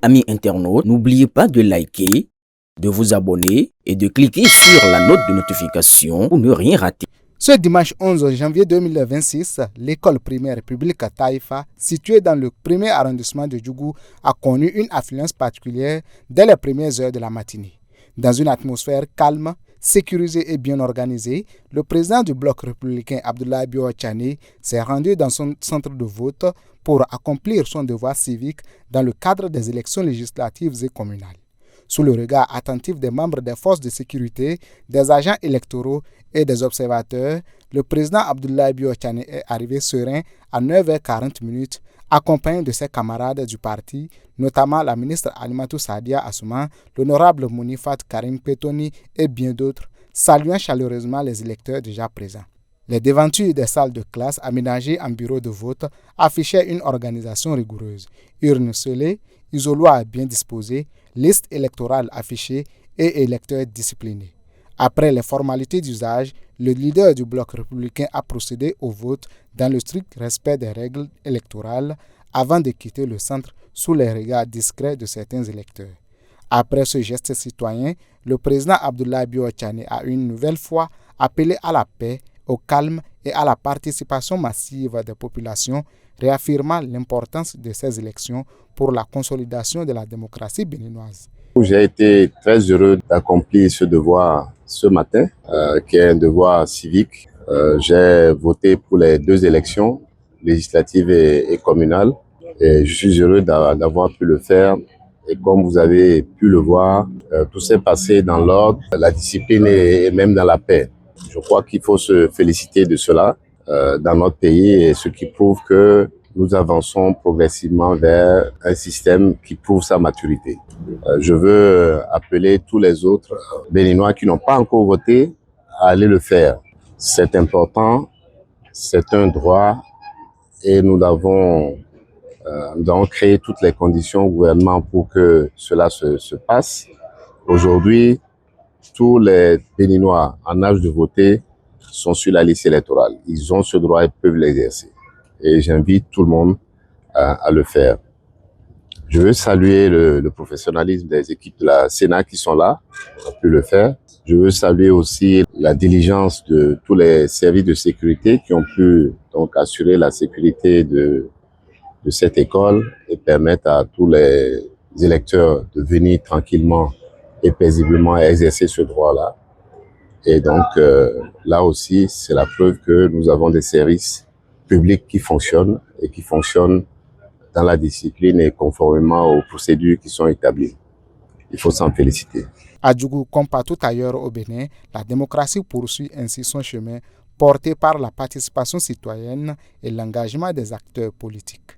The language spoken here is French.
Amis internautes, n'oubliez pas de liker, de vous abonner et de cliquer sur la note de notification pour ne rien rater. Ce dimanche 11 janvier 2026, l'école primaire publique Taïfa, située dans le premier arrondissement de Djougou, a connu une affluence particulière dès les premières heures de la matinée. Dans une atmosphère calme, sécurisée et bien organisée, le président du bloc républicain Abdoulaye Bio-Tchane s'est rendu dans son centre de vote pour accomplir son devoir civique dans le cadre des élections législatives et communales. Sous le regard attentif des membres des forces de sécurité, des agents électoraux et des observateurs, le président Abdoulaye Bio-Tchane est arrivé serein à 9h40, accompagné de ses camarades du parti, notamment la ministre Alimatou Sadia Assouman, l'honorable Mounifat Karim Petoni et bien d'autres, saluant chaleureusement les électeurs déjà présents. Les devantures des salles de classe aménagées en bureaux de vote affichaient une organisation rigoureuse. Urnes scellées, isoloirs bien disposés, listes électorales affichées et électeurs disciplinés. Après les formalités d'usage, le leader du bloc républicain a procédé au vote dans le strict respect des règles électorales avant de quitter le centre sous les regards discrets de certains électeurs. Après ce geste citoyen, le président Abdoulaye Bio-Tchane a une nouvelle fois appelé à la paix, au calme et à la participation massive des populations, réaffirmant l'importance de ces élections pour la consolidation de la démocratie béninoise. J'ai été très heureux d'accomplir ce devoir ce matin, qui est un devoir civique. J'ai voté pour les deux élections, législatives et communales, et je suis heureux d'avoir pu le faire. Et comme vous avez pu le voir, tout s'est passé dans l'ordre, la discipline et même dans la paix. Je crois qu'il faut se féliciter de cela dans notre pays, et ce qui prouve que nous avançons progressivement vers un système qui prouve sa maturité. Je veux appeler tous les autres Béninois qui n'ont pas encore voté à aller le faire. C'est important, c'est un droit, et nous avons créé toutes les conditions au gouvernement pour que cela se passe. Aujourd'hui, tous les Béninois en âge de voter sont sur la liste électorale. Ils ont ce droit et peuvent l'exercer. Et j'invite tout le monde à le faire. Je veux saluer le professionnalisme des équipes de la Sénat qui sont là, ont pu le faire. Je veux saluer aussi la diligence de tous les services de sécurité qui ont pu donc assurer la sécurité de cette école et permettre à tous les électeurs de venir tranquillement et paisiblement exercer ce droit-là. Et donc là aussi, c'est la preuve que nous avons des services publics qui fonctionnent et qui fonctionnent dans la discipline et conformément aux procédures qui sont établies. Il faut s'en féliciter. À Djougou, comme partout ailleurs au Bénin, la démocratie poursuit ainsi son chemin, porté par la participation citoyenne et l'engagement des acteurs politiques.